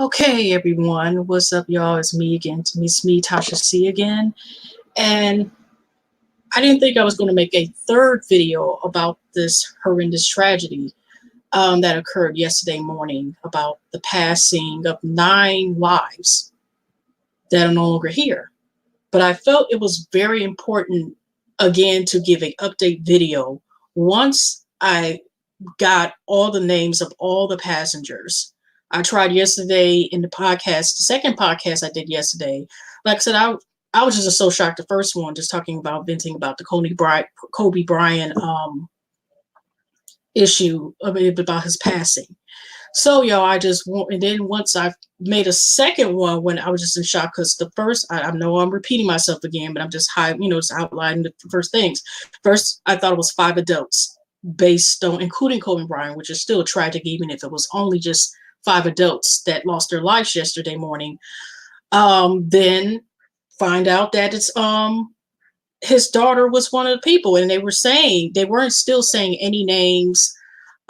Okay, everyone, what's up, y'all? It's me again. It's me, Tasha C again. And I didn't think I was going to make a third video about this horrendous tragedy that occurred yesterday morning about the passing of 9 lives that are no longer here. But I felt it was very important, again, to give an update video once I got all the names of all the passengers. I tried yesterday in the podcast, the second podcast I did yesterday. Like I said, I was just so shocked. The first one, just talking about venting about the Kobe Bryant issue about his passing. So, y'all, and then once I made a second one when I was just in shock because the first, I know I'm repeating myself again, but I'm just just outlining the first things. First, I thought it was 5 adults based on, including Kobe Bryant, which is still tragic, even if it was only just 5 adults that lost their lives yesterday morning. Then find out that it's his daughter was one of the people, and they weren't still saying any names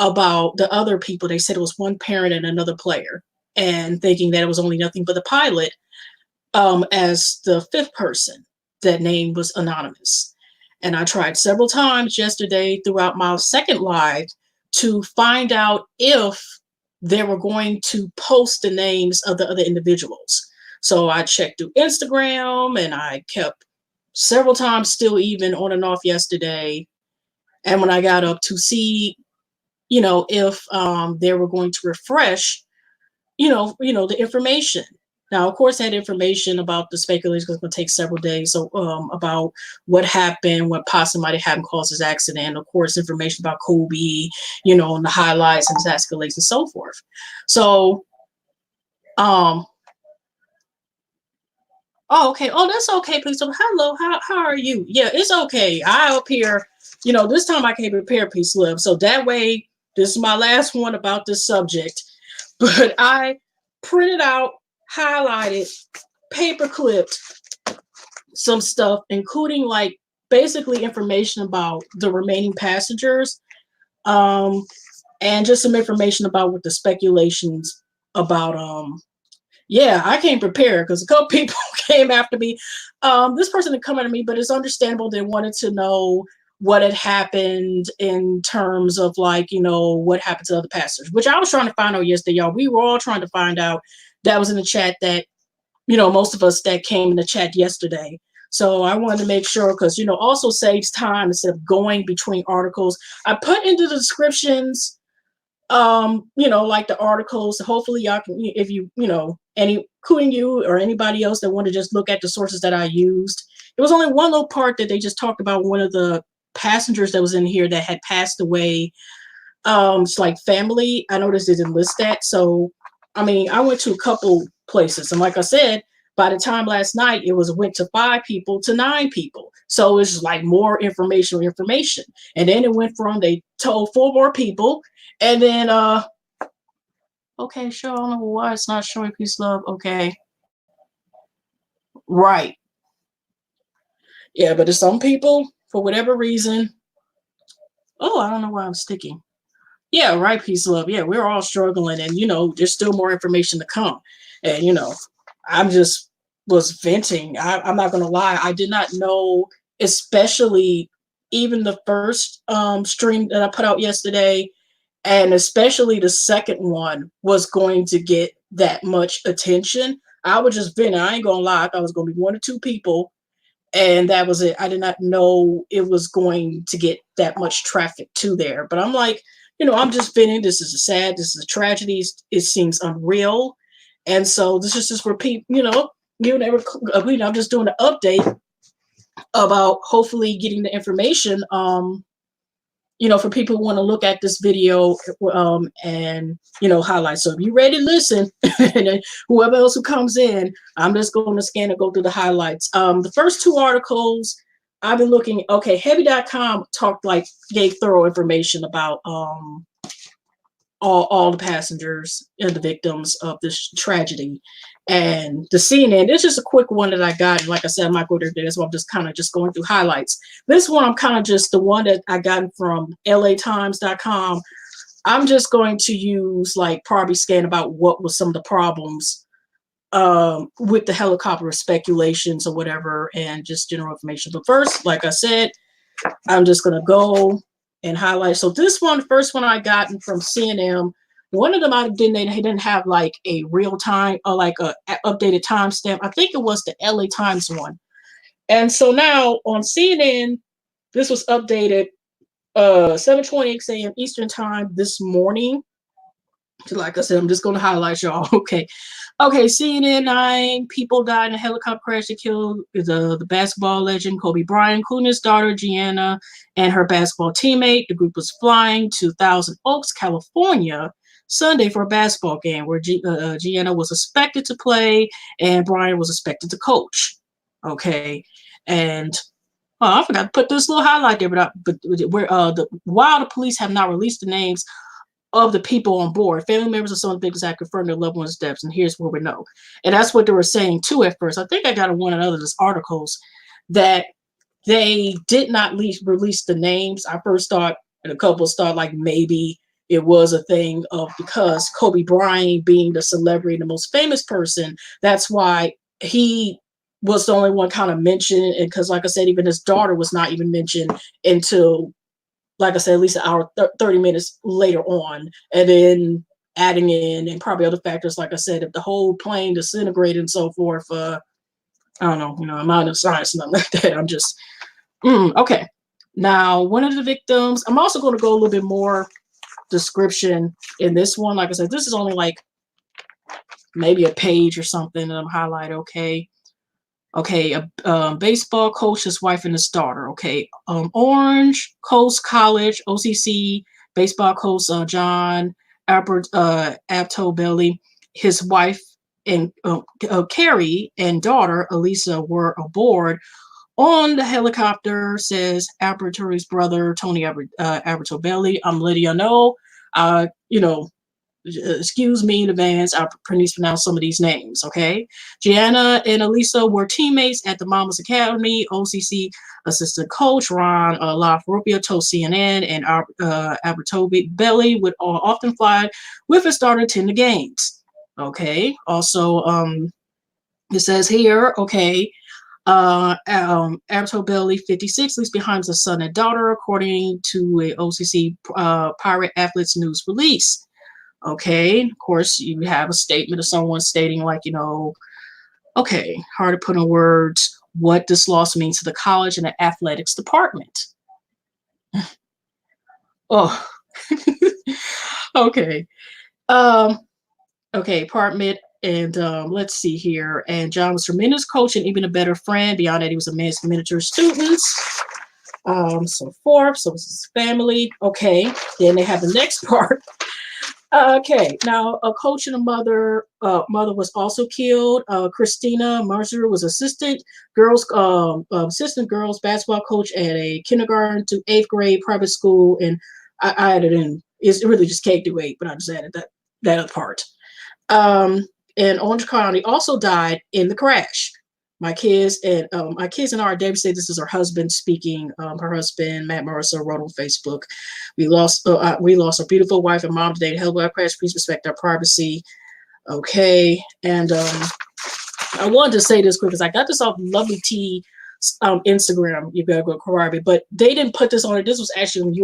about the other people. They said it was one parent and another player, and thinking that it was only nothing but the pilot as the 5th person. That name was anonymous. And I tried several times yesterday throughout my second live to find out if they were going to post the names of the other individuals. So I checked through Instagram, and I kept several times still even on and off yesterday. And when I got up to see, if they were going to refresh, the information. Now, of course, I had information about the speculation was going to take several days. So about what happened, what possibly might have happened, caused his accident. Of course, information about Kobe, and the highlights and his escalates and so forth. So, oh, okay. Oh, that's okay, please. So, hello, how are you? Yeah, it's okay. I up here, this time I came prepared, Peace Love. So that way, this is my last one about this subject. But I printed out, highlighted, paper clipped some stuff, including like basically information about the remaining passengers, and just some information about what the speculations about. Yeah, I came prepared because a couple people came after me. This person didn't come after me, but it's understandable. They wanted to know what had happened in terms of what happened to other passengers, which I was trying to find out yesterday, y'all. We were all trying to find out. That was in the chat that, most of us that came in the chat yesterday. So I wanted to make sure because, also saves time instead of going between articles. I put into the descriptions, like the articles. Hopefully y'all can, if including you or anybody else that want to just look at the sources that I used. It was only one little part that they just talked about one of the passengers that was in here that had passed away. It's like family. I noticed they didn't list that. So, I went to a couple places, and like I said, by the time last night, went to 5 people to 9 people. So it's like more information, and then it went from they told 4 more people, and then okay, sure. I don't know why it's not showing peace love. Okay, right. Yeah, but there's some people for whatever reason. Oh, I don't know why I'm sticking. Yeah, right, peace love. Yeah, we're all struggling, and there's still more information to come. And I'm just was venting. I'm not gonna lie, I did not know, especially even the first stream that I put out yesterday, and especially the second one was going to get that much attention. I was just venting. I ain't gonna lie, I thought it was gonna be 1 or 2 people, and that was it. I did not know it was going to get that much traffic to there. But I'm like, I'm just venting. This is this is a tragedy. It seems unreal. And so this is just for people, I'm just doing an update about hopefully getting the information, for people who want to look at this video, and, highlight. So if you're ready to listen, and then whoever else who comes in, I'm just going to scan and go through the highlights. The first 2 articles I've been looking, okay, heavy.com gave thorough information about all the passengers and the victims of this tragedy. And the CNN, this is just a quick one that I got. And like I said, I might go there today, so I'm just kind of just going through highlights. This one, I'm kind of just the one that I got from latimes.com. I'm just going to use like probably scan about what was some of the problems with the helicopter speculations or whatever, and just general information. But first, like I said, I'm just gonna go and highlight. So this one, the first one I gotten from CNN. One of them I didn't. They didn't have like a real time or like a updated timestamp. I think it was the LA Times one. And so now on CNN, this was updated 7:26 a.m. Eastern time this morning. Like I said, I'm just going to highlight y'all. Okay. CNN 9 people died in a helicopter crash that killed the basketball legend Kobe Bryant, including his daughter Gianna and her basketball teammate. The group was flying to Thousand Oaks, California, Sunday for a basketball game where Gianna was expected to play and Bryant was expected to coach. Okay, and I forgot to put this little highlight there, but while the police have not released the names of the people on board, family members of some of the victims have confirmed their loved ones' deaths, and here's what we know. And that's what they were saying too at first. I think I got one of those articles that they did not release the names. I first thought, and a couple thought like maybe it was a thing of because Kobe Bryant being the celebrity, the most famous person, that's why he was the only one kind of mentioned. And because, like I said, even his daughter was not even mentioned until, like I said, at least an hour, 30 minutes later on. And then adding in, and probably other factors, like I said, if the whole plane disintegrated and so forth, I don't know, I'm not in science, nothing like that. I'm just, okay. Now, one of the victims, I'm also going to go a little bit more description in this one. Like I said, this is only like maybe a page or something that I'm highlighting. Okay, a baseball coach, his wife, and his daughter. Okay, Orange Coast College, OCC, baseball coach John Altobelli, his wife, and Keri and daughter, Alyssa, were aboard on the helicopter, says Alberto's brother, Tony Altobelli. I'm letting you know, excuse me in advance, I'll pronounce some of these names, okay? Gianna and Alyssa were teammates at the Mamas Academy. OCC assistant coach Ron LaFropia told CNN, and Altobelli would often fly with his daughter to attend the games. Okay, also, it says here, okay, Altobelli, 56, leaves behind a son and daughter, according to a OCC Pirate Athletes News release. Okay, of course, you have a statement of someone stating, like, okay, hard to put in words what this loss means to the college and the athletics department. Oh, okay. Okay, apartment, and let's see here. And John was a tremendous coach and even a better friend. Beyond that, he was a man's mentor students. So forth. So this is family. Okay, then they have the next part. Okay, now a coach and a mother was also killed. Christina Mauser was assistant girls basketball coach at a kindergarten to 8th grade private school, and I added in, it's really just K through 8, but I just added that other part. And Orange County also died in the crash. My kids and our David said this is her husband speaking. Her husband, Matt Marissa, wrote on Facebook, we lost a beautiful wife and mom today. Hell, crash. Please respect our privacy. Okay, and I wanted to say this quick because I got this off Lovely T Instagram. You gotta go Keri, but they didn't put this on it. This was actually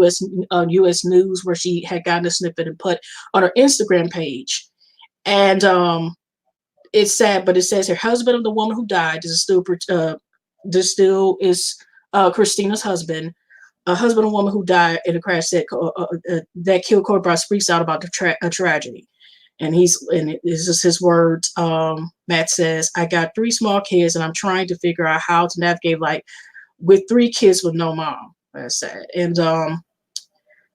on US News, where she had gotten a snippet and put on her Instagram page, and it's sad, but it says her husband of the woman who died. This still is Christina's husband. A husband of woman who died in a crash that killed Kobe Bryant speaks out about the tragedy. And this is his words. Matt says, I got 3 small kids and I'm trying to figure out how to navigate life with 3 kids with no mom. That's sad. And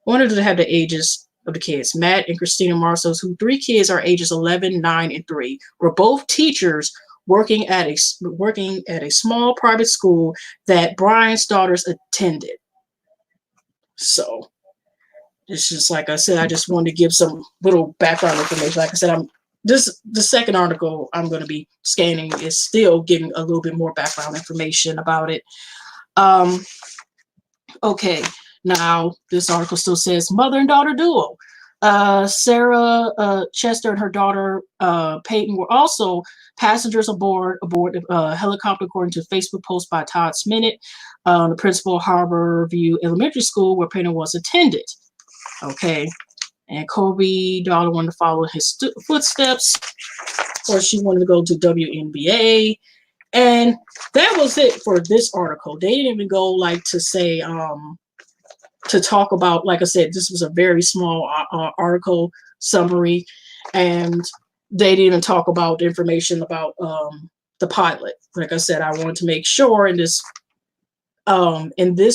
wanted to have the ages of the kids. Matt and Christina Mauser, who 3 kids are ages 11, 9, and 3, were both teachers working at a small private school that Bryant's daughters attended. So it's just, like I said, I just wanted to give some little background information. Like I said, the second article I'm going to be scanning is still giving a little bit more background information about it. Okay. Now, this article still says mother and daughter duo. Sarah Chester and her daughter Payton were also passengers aboard the helicopter, according to a Facebook post by Todd Sminnett, the principal of Harbor View Elementary School, where Payton was attended. Okay, and Kobe daughter wanted to follow his footsteps, or she wanted to go to WNBA, and that was it for this article. They didn't even go like to say to talk about, like I said, this was a very small article summary, and they didn't even talk about information about the pilot. Like I said, I wanted to make sure in this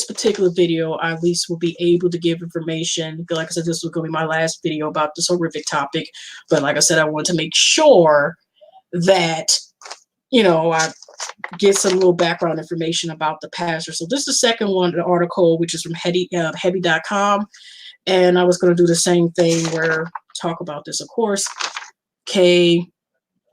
particular video, I at least will be able to give information. Like I said, this was going to be my last video about this horrific topic, but like I said, I wanted to make sure that, you know, I get some little background information about the pastor. So this is the second one, the article, which is from heavy.com. And I was going to do the same thing where talk about this, of course. Okay.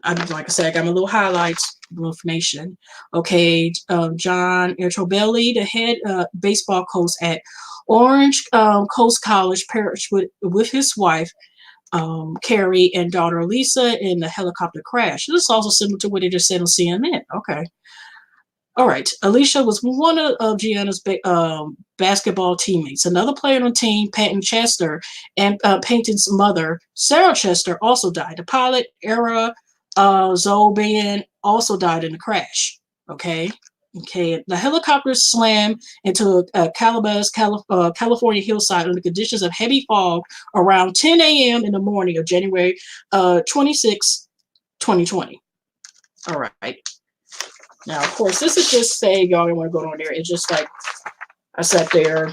Like I said, I got my little highlights, little information. Okay. John Altobelli, the head baseball coach at Orange Coast College, perished with his wife, Keri, and daughter Alyssa in the helicopter crash. This is also similar to what they just said on CNN. Okay. All right. Alyssa was one of Gianna's basketball teammates. Another player on the team, Payton Chester, and Payton's mother, Sarah Chester, also died. The pilot, Ara Zobayan, also died in the crash. Okay. Okay. The helicopter slammed into a Calabasas, California hillside under conditions of heavy fog around 10 a.m. in the morning of January 26, 2020. All right. Now, of course, this is just saying y'all don't want to go on there. It's just like I sat there,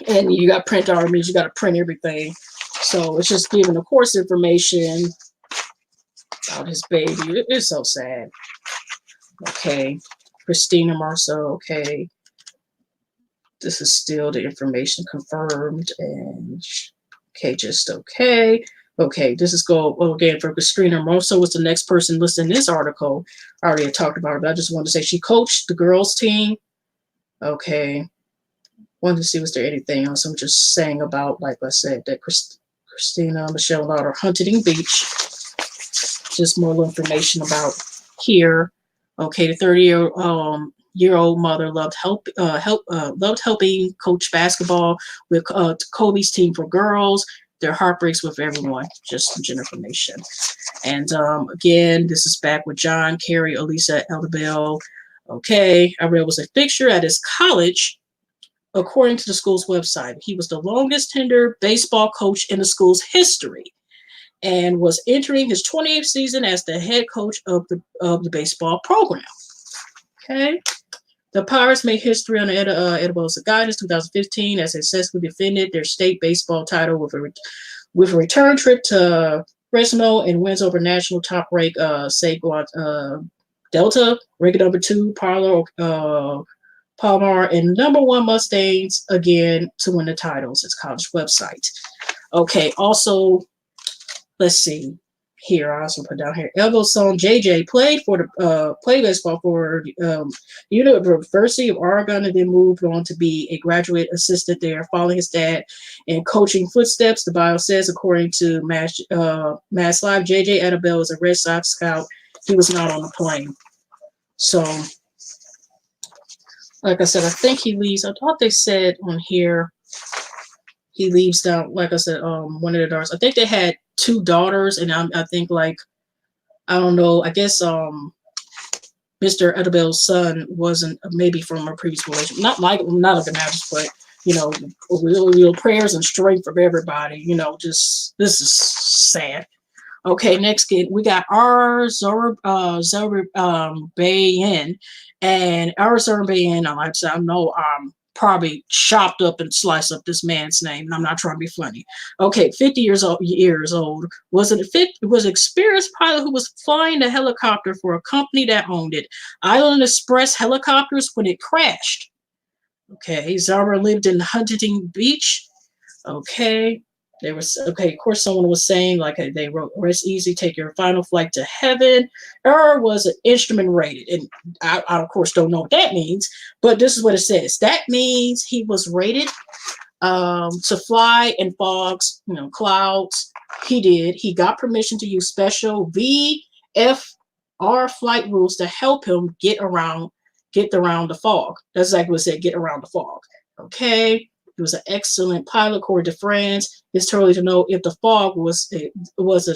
and you got print out, means you got to print everything. So it's just giving, of course, information about his baby. It's so sad. Okay. Christina Mauser. Okay. This is still the information confirmed. And okay, just okay. Okay, this is again for Christina Mauser was the next person listed in this article. I already had talked about it, but I just wanted to say she coached the girls team. Okay. Wanted to see was there anything else. I'm just saying about, like I said, that Christina Michelle Lauder, Huntington Beach. Just more information about here. Okay, the 30-year-old mother loved helping coach basketball with Kobe's team for girls. Their heartbreaks with everyone. Just some general information. And again, this is back with John, Keri, Alyssa, Altobelli. Okay, I read was a fixture at his college, according to the school's website. He was the longest tenured baseball coach in the school's history, and was entering his 28th season as the head coach of the baseball program. Okay. The Pirates made history on the Edibles guidance 2015 as they successfully defended their state baseball title with a return trip to Fresno and wins over national top-ranked Delta, ranking number 2, Palmer, and number 1 Mustangs again to win the titles. It's college website. Okay, also, let's see. Here, I also put down here. Elbo's son JJ played baseball for the University of Oregon, and then moved on to be a graduate assistant there, following his dad in coaching footsteps. The bio says, according to Mass Live, JJ Altobelli is a Red Sox scout. He was not on the plane. So, like I said, I think he leaves. I thought they said on here he leaves down. Like I said, one of the daughters. I think they had 2 daughters, and I think, like, I don't know, I guess Mr. Altobelli's son wasn't, maybe from a previous relationship, not like a marriage, but you know, real prayers and strength from everybody. You know, just this is sad. Okay, next we got R. Zobayan, and R. Zobayan. I know probably chopped up and sliced up this man's name, and I'm not trying to be funny. Okay, 50 years old, was an experienced pilot who was flying the helicopter for a company that owned it, Island Express Helicopters, when it crashed. Okay, Zara lived in Huntington Beach. Okay, of course, someone was saying, like, they wrote, rest easy, take your final flight to heaven. Error was an instrument rated, and I of course don't know what that means, but this is what it says. That means he was rated to fly in fogs, you know, clouds. He did. He got permission to use special VFR flight rules to help him get around the fog. That's exactly what it said, get around the fog. Okay. He was an excellent pilot, according to friends. It's too early to know if the fog was a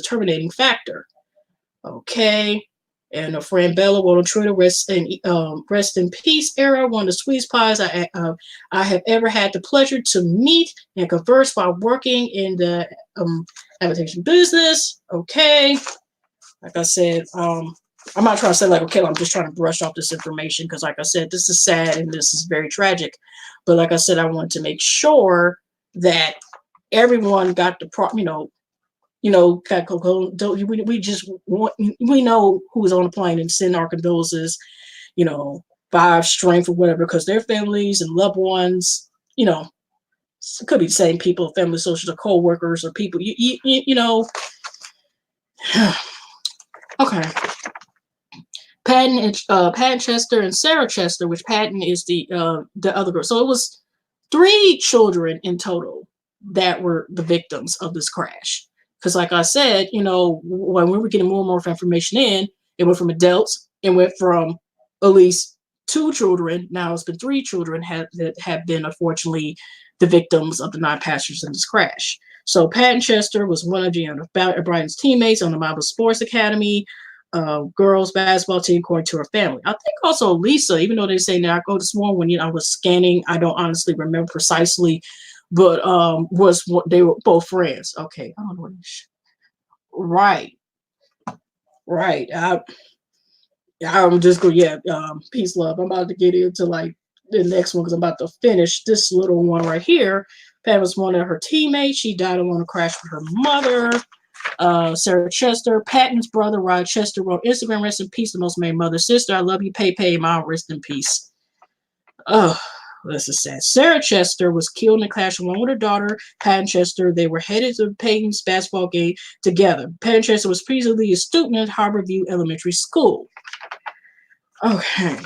terminating factor. Okay. And a friend Bella wrote on Twitter, rest in peace, Ara, one of the sweetest pies I have ever had the pleasure to meet and converse while working in the aviation business. Okay. Like I said, I'm not trying to say like, okay, I'm just trying to brush off this information because like I said, this is sad and this is very tragic. But like I said, I want to make sure that everyone got the we just want, we know who's on the plane and send our condolences, by strength or whatever, because their families and loved ones, it could be the same people, family, socials, or co-workers or people, okay. Patton Chester and Sarah Chester, which Patton is the other girl. So it was 3 children in total that were the victims of this crash. Because like I said, when we were getting more and more information in, it went from adults, it went from at least 2 children. Now it's been 3 children that have been, unfortunately, the victims of the 9 passengers in this crash. So Patton Chester was one of Gianna Bryant's teammates on the Marble Sports Academy girls basketball team, according to her family. I think also Alyssa, even though they say now I go to small when I was scanning, I don't honestly remember precisely, but they were both friends. Okay, I don't know what right. I'm just going, peace, love. I'm about to get into like the next one because I'm about to finish this little one right here. Pam was one of her teammates. She died alone in a crash with her mother. Sarah Chester, Patton's brother, Rod Chester, wrote Instagram, rest in peace, the most made mother, sister. I love you, Pay, mom, rest in peace. Oh, this is sad. Sarah Chester was killed in a crash along with her daughter, Patton Chester. They were headed to Payton's basketball game together. Patton Chester was previously a student at Harborview Elementary School. Okay.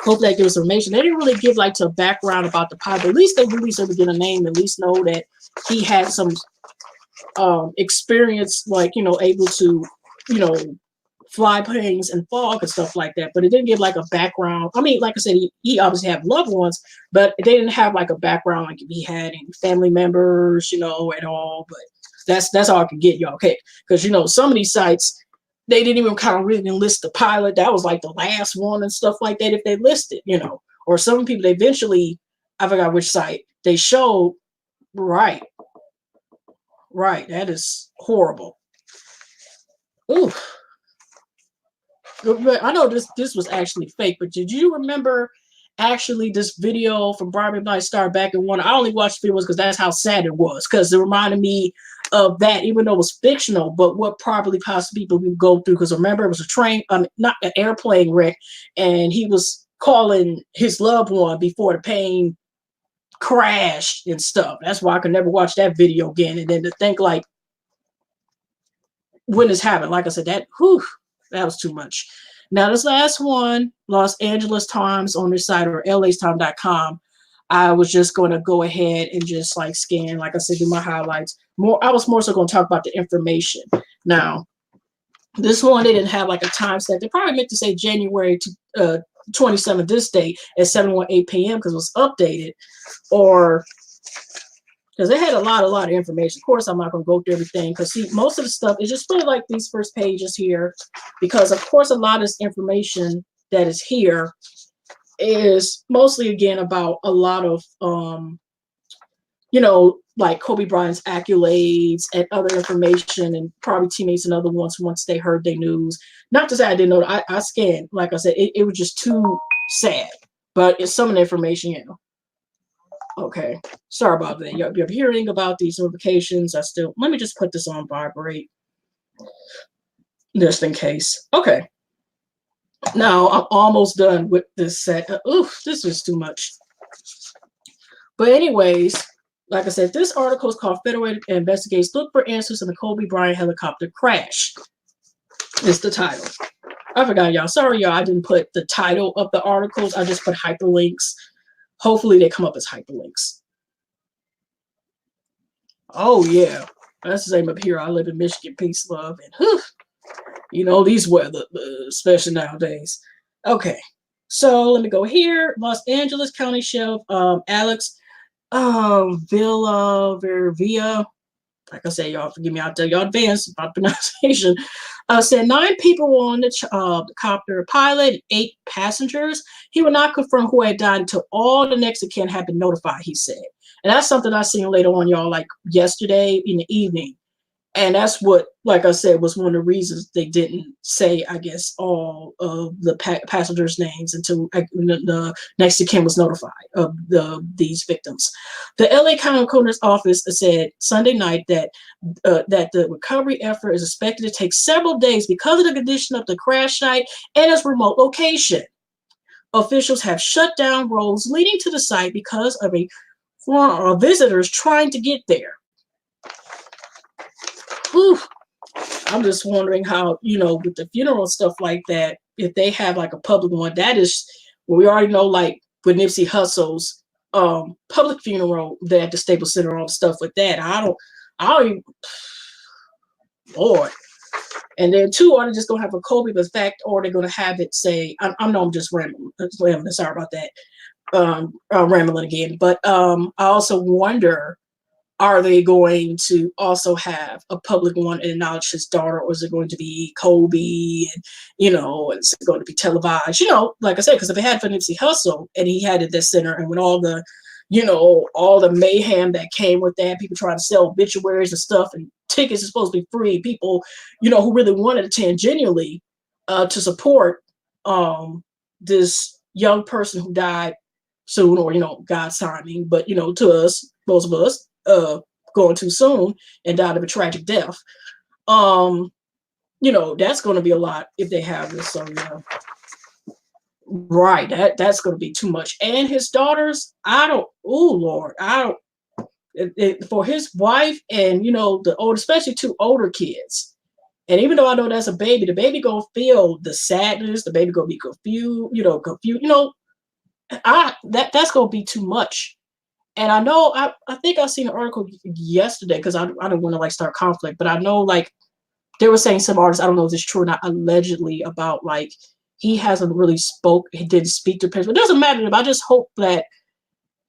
Hope that gives information. They didn't really give like to a background about the pilot, but at least they really sort of get a name, at least know that he had some experience, like, able to, fly planes and fog and stuff like that. But it didn't give like a background. I mean, like I said, he obviously had loved ones, but they didn't have like a background like if he had any family members, at all. But that's all I could get, y'all. Okay, because some of these sites, they didn't even kind of really list the pilot. That was like the last one and stuff like that if they listed, or some people they eventually, I forgot which site they showed. Right, that is horrible. Ooh, I know this was actually fake, but did you remember actually this video from Barbie Night Star back in one? I only watched videos because that's how sad it was, because it reminded me of that, even though it was fictional, but what probably possibly people would go through. Because remember, it was a train, not an airplane wreck, and he was calling his loved one before the plane crashed and stuff. That's why I could never watch that video again. And then to think like when this happened, like I said, that was too much. Now this last one, Los Angeles Times on their site, or lastimes.com. I was just going to go ahead and just like scan, like I said, do my highlights. I was more so going to talk about the information. Now, this one, they didn't have like a time stamp. They probably meant to say January 27th, this date at 7:18 p.m. because it was updated, or because they had a lot of information. Of course, I'm not going to go through everything because see, most of the stuff is just really like these first pages here, because of course a lot of this information that is here is mostly again about a lot of like Kobe Bryant's accolades and other information, and probably teammates and other ones once they heard their news. Not to say I didn't know. I scanned, like I said, it was just too sad. But it's some of the information, Okay, sorry about that. You're hearing about these notifications. Let me just put this on vibrate, just in case. Okay. Now I'm almost done with this set. This is too much. But anyways, like I said, this article is called Federated Investigates Look for Answers in the Kobe Bryant Helicopter Crash. It's the title. I forgot, y'all. Sorry, y'all. I didn't put the title of the articles. I just put hyperlinks. Hopefully they come up as hyperlinks. Oh yeah, that's the same up here. I live in Michigan. Peace, love, and whew, these weather, especially nowadays. Okay, so let me go here. Los Angeles County Sheriff Alex Villavia, like I said, y'all forgive me, I'll tell y'all advance about pronunciation, said 9 people were on the copter, pilot, 8 passengers. He would not confirm who had died until all the next of kin had been notified, he said. And that's something I seen later on, y'all, like yesterday in the evening. And that's what, like I said, was one of the reasons they didn't say, I guess, all of the passengers' names until the next of kin was notified of these victims. The LA County Coroner's Office said Sunday night that the recovery effort is expected to take several days because of the condition of the crash site and its remote location. Officials have shut down roads leading to the site because of visitors trying to get there. Whew. I'm just wondering how, with the funeral and stuff like that, if they have like a public one, that is, well, we already know, like with Nipsey Hussle's public funeral, they at the Staples Center, all the stuff with that. I don't even, Lord. And then two, are they just gonna have a Kobe effect, or they're gonna have it say, I know I'm just rambling. Sorry about that. Rambling again. But I also wonder, are they going to also have a public one and acknowledge his daughter, or is it going to be Kobe and, it's going to be televised? Like I said, because if it had for Nipsey Hussle and he had it at this center, and with all the, all the mayhem that came with that, people trying to sell obituaries and stuff, and tickets are supposed to be free, people, who really wanted to attend genuinely to support this young person who died soon, or, God's timing, but, to us, most of us, going too soon and died of a tragic death. That's going to be a lot if they have this. So, right, that's going to be too much. And his daughters, Lord, for his wife and, especially 2 older kids. And even though I know that's a baby, the baby gonna feel the sadness, the baby gonna be confused, that's gonna be too much. And I know, I think I seen an article yesterday, because I don't want to like start conflict, but I know like they were saying, some artists, I don't know if it's true or not, allegedly about like he hasn't really he didn't speak to parents, but it doesn't matter. I just hope that,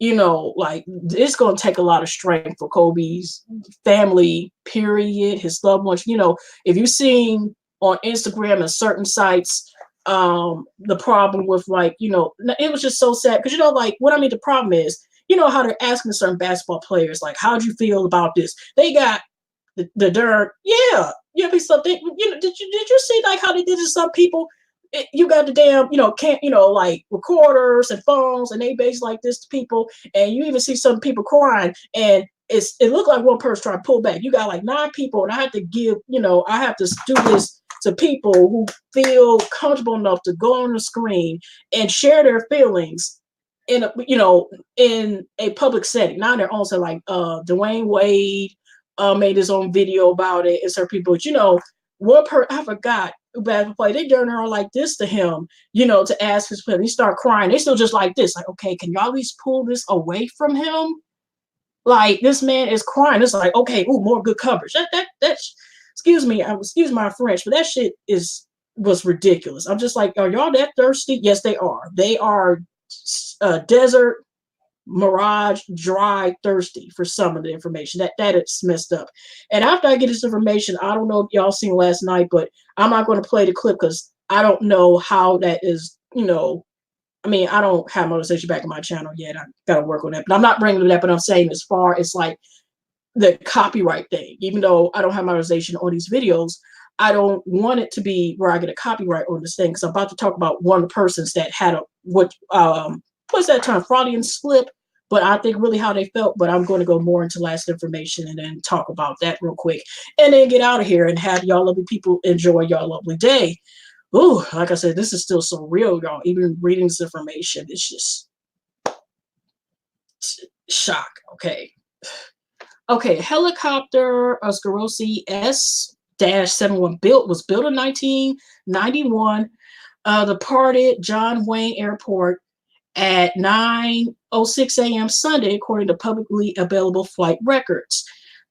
like it's going to take a lot of strength for Kobe's family, period, his loved ones. If you've seen on Instagram and certain sites, the problem with like, it was just so sad, because like what I mean, the problem is, how they're asking certain basketball players, like, how'd you feel about this? They got the dirt. Yeah. Be something, did you see like how they did to some people? You got the damn, can't, like recorders and phones, and they base like this to people. And you even see some people crying, and it looked like one person trying to pull back. You got like 9 people, and I have to give, I have to do this to people who feel comfortable enough to go on the screen and share their feelings in a public setting, not in their own. So like Dwayne Wade made his own video about it, and certain people, I forgot bad play. They turn around like this to him, to ask his opinion. He start crying. They still just like this, like, okay, can y'all at least pull this away from him? Like, this man is crying. It's like, okay, more good coverage. That's excuse my French, but that shit was ridiculous. I'm just like, are y'all that thirsty? Yes, they are. They are desert mirage, dry, thirsty for some of the information. That it's messed up. And after I get this information, I don't know if y'all seen last night, but I'm not going to play the clip because I don't know how that is, I mean, I don't have monetization back in my channel yet. I got to work on that, but I'm not bringing that. But I'm saying, as far as like the copyright thing, even though I don't have monetization on these videos, I don't want it to be where I get a copyright on this thing, because I'm about to talk about one of the persons that had what's that term, fraudian slip, but I think really how they felt. But I'm going to go more into last information and then talk about that real quick, and then get out of here and have y'all lovely people enjoy y'all lovely day. Ooh, like I said, this is still so real, y'all. Even reading this information, it's just shock. Okay, helicopter Sikorsky S-71 was built in 1991. Departed John Wayne Airport at 9:06 a.m. Sunday, according to publicly available flight records.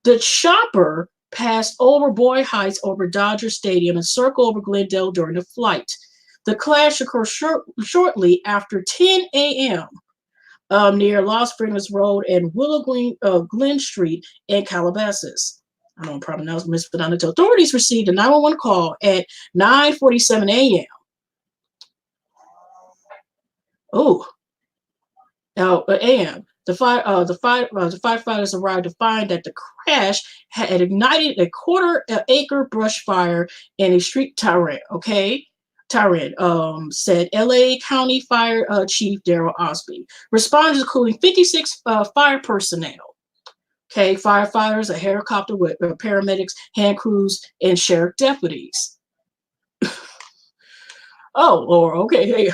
The chopper passed over Boyd Heights over Dodger Stadium and circled over Glendale during the flight. The crash occurred shortly after 10 a.m. Near Los Freedoms Road and Willow Glen Street in Calabasas. I don't probably mispronounced it. Authorities received a 911 call at 9:47 a.m. Oh, a.m. The firefighters arrived to find that the crash had ignited a quarter-acre brush fire in a street tyrant. Okay, tyrant. Said L.A. County Fire Chief Daryl Osby. Responders including 56 fire personnel. Okay, firefighters, a helicopter with paramedics, hand crews, and sheriff deputies. Oh, Lord. Okay, hey.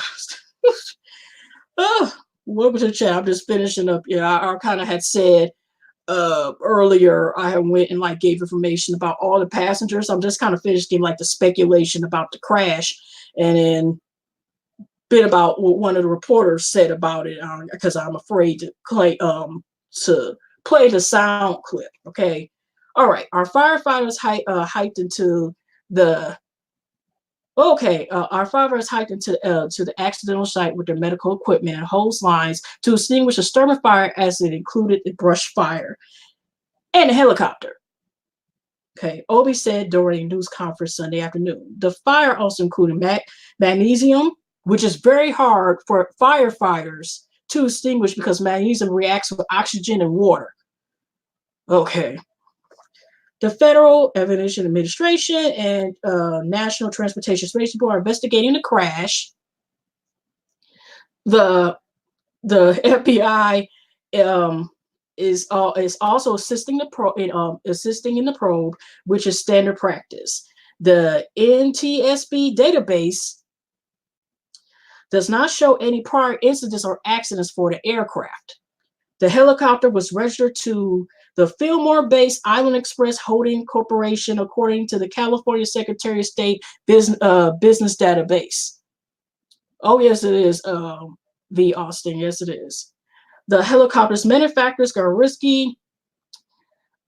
Welcome to the chat. I'm just finishing up. Yeah, I kind of had said earlier, I went and like gave information about all the passengers. I'm just kind of finishing like the speculation about the crash, and then bit about what one of the reporters said about it, because I'm afraid to play the sound clip. Okay, all right. Our firefighters hiked into the our firefighters hiked into to the accidental site with their medical equipment and hose lines to extinguish a storm fire, as it included the brush fire and a helicopter. Okay, Obi said during a news conference Sunday afternoon. The fire also included magnesium, which is very hard for firefighters to extinguish because magnesium reacts with oxygen and water. Okay. The Federal Aviation Administration and National Transportation Safety Board are investigating the crash. The FBI is also assisting in the probe, which is standard practice. The NTSB database does not show any prior incidents or accidents for the aircraft. The helicopter was registered to the Fillmore-based Island Express Holding Corporation, according to the California Secretary of State business database. Oh, yes, it is, V. Austin. Yes, it is. The helicopter's manufacturers, Garisky,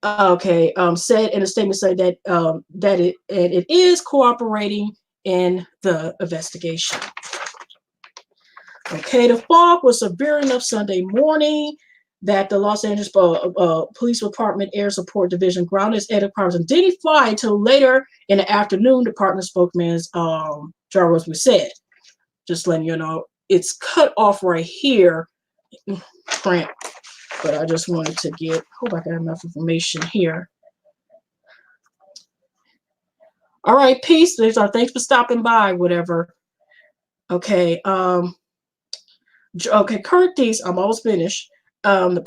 said in a statement saying that it is cooperating in the investigation. Okay, the fog was severe enough Sunday morning that the Los Angeles Police Department Air Support Division grounded its aircraft and didn't fly until later in the afternoon, Department spokesman Jarvis said. Just letting you know, it's cut off right here, Grant. But I just wanted to hope I got enough information here. All right, peace. Thanks for stopping by, whatever. Okay, Curtis, I'm almost finished. A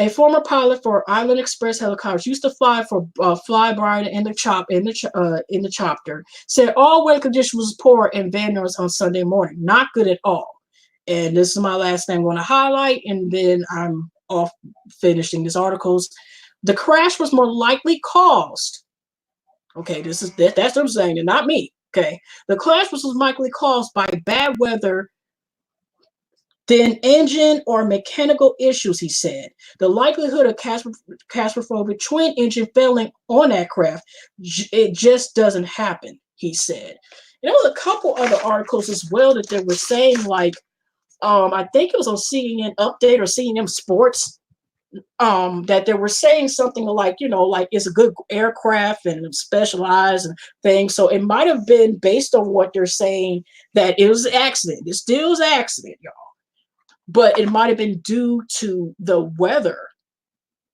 former pilot for Island Express helicopters used to fly for Flybright in the chopper, said all weather conditions was poor in Van Nuys on Sunday morning. Not good at all. And this is my last thing I'm going to highlight, and then I'm off finishing these articles. The crash was more likely caused. Okay, that's what I'm saying, and not me. Okay, the crash was likely caused by bad weather than engine or mechanical issues, he said. The likelihood of catastrophic twin engine failing on that craft, it just doesn't happen, he said. And there was a couple other articles as well that they were saying, like, I think it was on CNN Update or CNN Sports, that they were saying something like, like it's a good aircraft and specialized and things. So it might have been based on what they're saying that it was an accident. It still is an accident, y'all. But it might have been due to the weather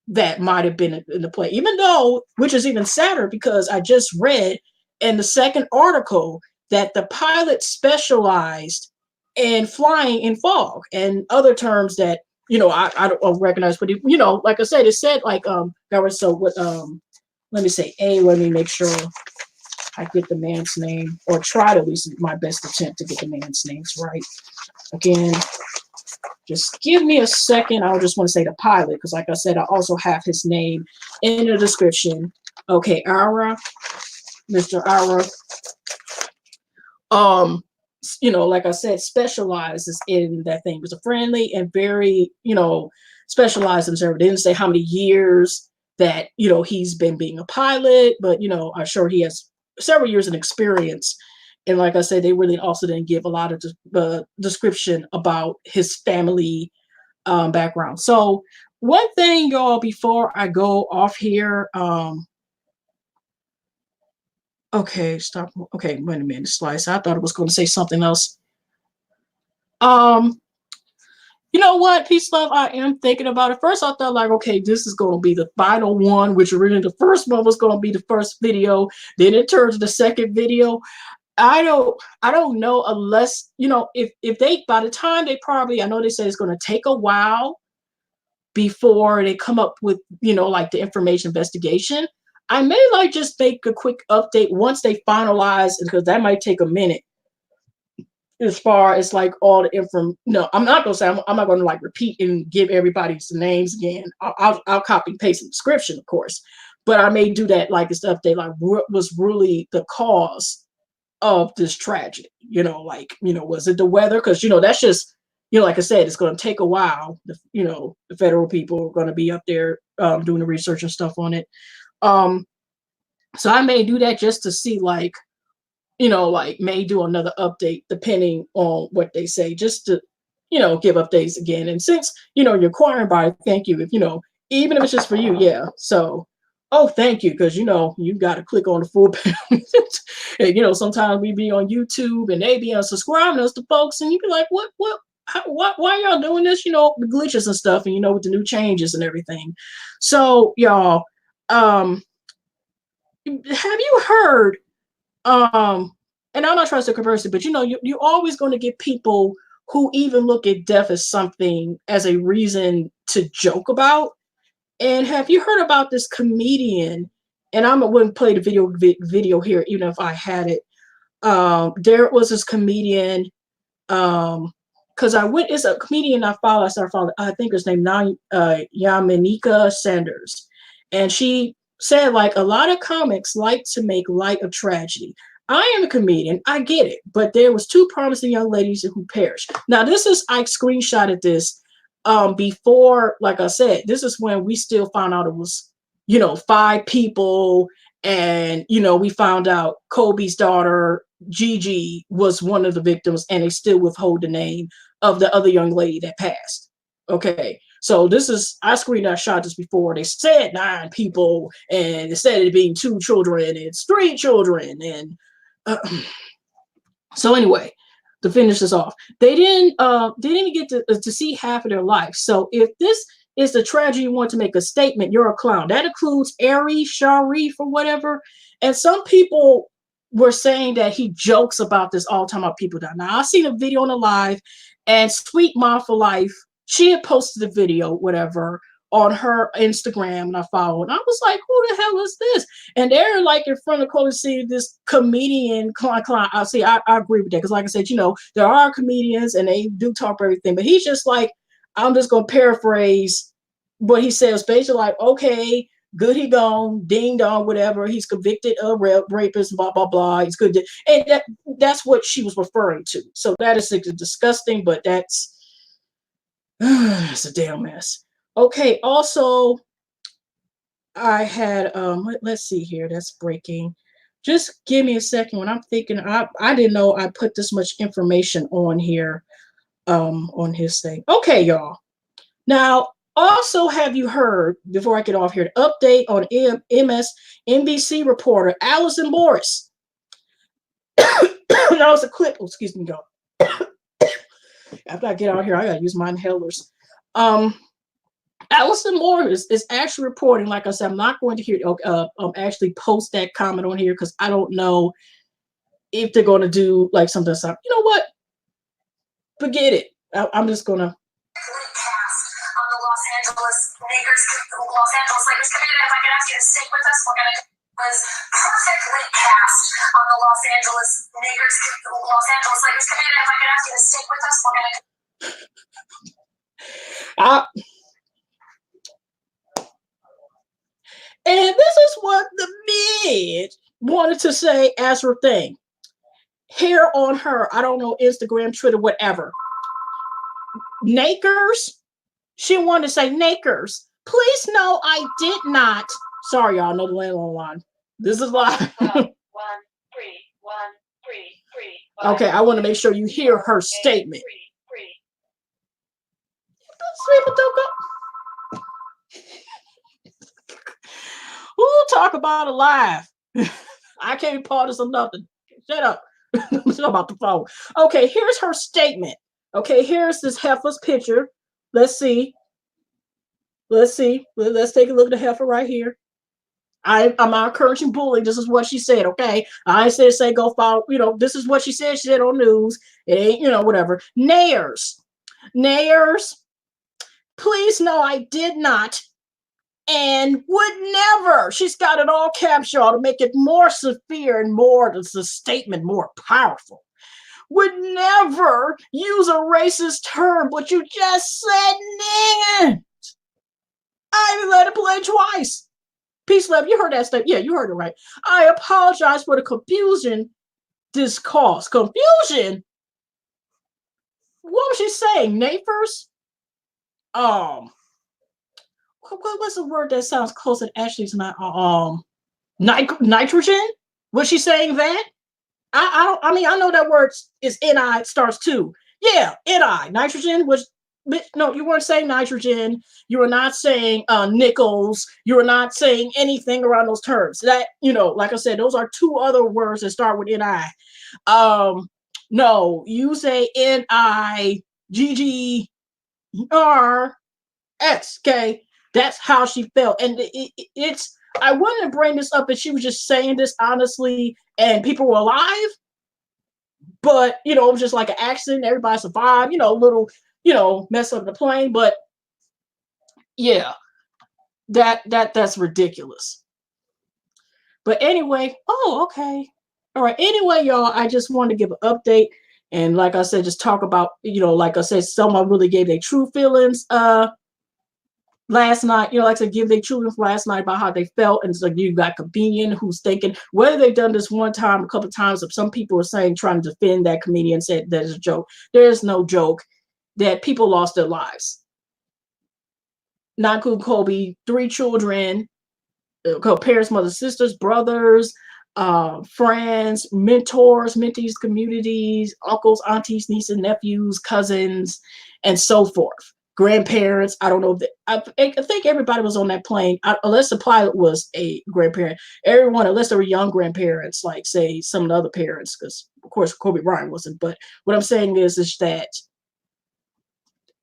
that might have been in the play, even though, which is even sadder because I just read in the second article that the pilot specialized in flying in fog and other terms that, I don't recognize, but, like I said, it said like, let me make sure I get the man's name, or try to at least my best attempt to get the man's names right. Again, just give me a second. I just want to say the pilot, because like I said, I also have his name in the description. Okay, Mr. Ara. Like I said, specializes in that thing. It was a friendly and very, specialized in service. They didn't say how many years that, you know, he's been being a pilot, but, you know, I'm sure he has several years of experience. And like I said, they really also didn't give a lot of description about his family background. So one thing, y'all, before I go off here, okay, stop. Okay, wait a minute, Slice. I thought it was going to say something else. You know what, Peace Love, I am thinking about it. First, I thought like, okay, this is going to be the final one, which originally the first one was going to be the first video. Then it turned to the second video. I don't know, unless, you know, if they, by the time they probably, I know they say it's going to take a while before they come up with, you know, like the information investigation. I may like just make a quick update once they finalize, because that might take a minute, as far as like all the info. No, I'm not gonna say, I'm not gonna like repeat and give everybody's names again. I'll copy and paste the description, of course, but I may do that like this update, like what was really the cause of this tragedy. You know, like, you know, was it the weather? Because, you know, that's just, you know, like I said, it's going to take a while. You know, the federal people are going to be up there doing the research and stuff on it. So I may do that just to see, like, you know, like may do another update depending on what they say, just to, you know, give updates again. And since, you know, you're inquiring by, thank you. If, you know, even if it's just for you, yeah. So, oh, thank you, because, you know, you got to click on the full page. And, you know, sometimes we be on YouTube and they be unsubscribing us to folks, and you be like, why y'all doing this? You know, the glitches and stuff, and, you know, with the new changes and everything. So, y'all, have you heard, and I'm not trying to converse it, but, you know, you're always going to get people who even look at death as something, as a reason to joke about. And have you heard about this comedian? And I wouldn't play the video here, even if I had it. There was this comedian, because it's a comedian I follow. I think her name Yamanika Sanders, and she said, like, a lot of comics like to make light of tragedy. I am a comedian, I get it, but there was two promising young ladies who perished. Now, I screenshotted this before, like I said, this is when we still found out it was, you know, 5 people, and, you know, we found out Kobe's daughter GiGi was one of the victims, and they still withhold the name of the other young lady that passed. Okay, so I screenshot this before. They said 9 people, and instead of it being 2 children, it's 3 children. And so anyway, to finish this off, they didn't get to see half of their life. So if this is the tragedy, you want to make a statement, you're a clown. That includes Sharif or whatever. And some people were saying that he jokes about this all the time about people die. Now, I seen a video on the live, and Sweet Mom for Life, she had posted a video, whatever, on her Instagram, and I followed. And I was like, who the hell is this? And they're like in front of Cody, see this comedian clown. I agree with that, because like I said, you know, there are comedians and they do talk about everything, but he's just like, I'm just gonna paraphrase what he says, basically like, okay, good, he gone, ding dong, whatever. He's convicted of rapist, blah blah blah. He's good, and that's what she was referring to. So that is disgusting, but that's it's a damn mess. Okay, also, I had, let's see here, that's breaking. Just give me a second. When I'm thinking, I didn't know I put this much information on here, on his thing. Okay, y'all. Now, also, have you heard, before I get off here, the update on MSNBC reporter Allison Morris? That was a clip. Oh, excuse me, y'all. After I get out here, I gotta use my inhalers. Allison Morris is actually reporting, like I said, I'm not going to actually post that comment on here, because I don't know if they're going to do like something. You know what? Forget it. I'm just going to. Cast on the Los Angeles Lakers community. If I could ask you to stick with us, we're going to was perfectly cast on the Los Angeles Lakers community. If I could ask you to stick with us, we're going to. And this is what the mid wanted to say as her thing. Here on her, I don't know, Instagram, Twitter, whatever. Nakers, She wanted to say, Nakers, please no, I did not. Sorry, y'all, another landline line. This is live. 1, 3, 1, 3, 3. Okay, I want to make sure you hear her statement. Ooh, talk about a live. I can't pause this or nothing. Shut up. Shut about the phone. Okay, here's her statement. Okay, here's this heifer's picture. Let's see. Let's take a look at the heifer right here. I'm not encouraging bullying. This is what she said, okay? I said say go follow, this is what she said. She said on news. It ain't, whatever. Nayers, please no, I did not. And would never. She's got it all caps, y'all, to make it more severe and more, the statement more powerful. Would never use a racist term, but you just said nigga. I even let it play twice. Peace, love, you heard that statement. Yeah, you heard it right. I apologize for the confusion this caused. Confusion? What was she saying? Neighbors? What's the word that sounds close and actually is not nitrogen? Was she saying that? I know that word is ni starts too. Yeah, ni nitrogen was. No, you weren't saying nitrogen. You were not saying nickels. You were not saying anything around those terms. That like I said, those are two other words that start with ni. No, you say NIGGRX. Okay, that's how she felt, and it's. I wouldn't bring this up if she was just saying this honestly, and people were alive. But it was just like an accident. Everybody survived. A little, mess up the plane. But yeah, that's ridiculous. But anyway, okay, all right. Anyway, y'all, I just wanted to give an update, and like I said, just talk about like I said, someone really gave their true feelings. Last night, like I said, give their children last night about how they felt. And it's like you got comedian who's thinking whether they've done this one time, a couple of times, if some people are saying trying to defend that comedian, said that is a joke. There's no joke that people lost their lives. Not including Kobe, 3 children, parents, mothers, sisters, brothers, friends, mentors, mentees, communities, uncles, aunties, nieces, nephews, cousins, and so forth. Grandparents. I don't know. I think everybody was on that plane, unless the pilot was a grandparent. Everyone, unless they were young grandparents, like say some of the other parents, because of course Kobe Bryant wasn't. But what I'm saying is that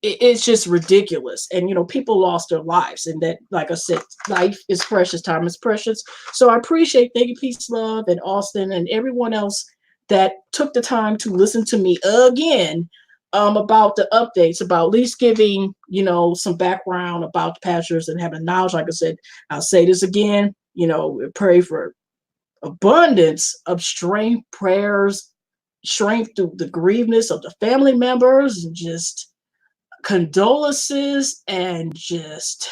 it's just ridiculous, and people lost their lives, and that, like I said, life is precious, time is precious. So I appreciate, thank you, peace, love, and Austin, and everyone else that took the time to listen to me again. About the updates, about at least giving, some background about the pastures and having knowledge. Like I said, I'll say this again, pray for abundance of strength, prayers, strength through the grievedness of the family members, and just condolences, and just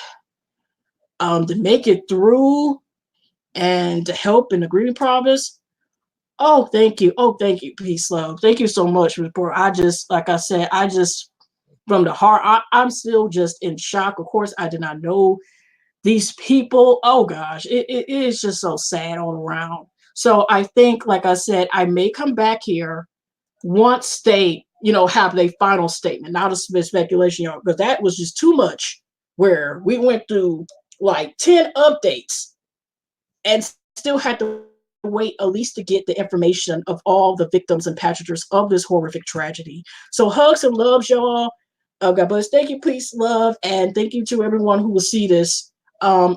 to make it through, and to help in the grieving process. Oh, thank you. Oh, thank you. Peace, love. Thank you so much, report. Like I said, from the heart, I'm still just in shock. Of course, I did not know these people. Oh gosh, it is just so sad all around. So I think, like I said, I may come back here once they, have their final statement. Not a speculation, y'all, because that was just too much. Where we went through like 10 updates and still had to wait at least to get the information of all the victims and passengers of this horrific tragedy. So hugs and loves, y'all. God bless. Thank you, peace, love, and thank you to everyone who will see this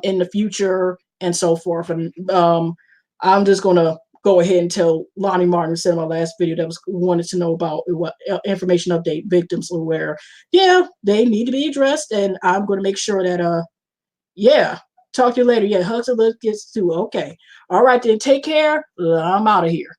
in the future and so forth. And I'm just gonna go ahead and tell Lonnie Martin, said in my last video, that was wanted to know about what information update victims are aware. Yeah, they need to be addressed, and I'm going to make sure that yeah. Talk to you later. Yeah, hugs and love gets too. Okay. All right, then. Take care. I'm out of here.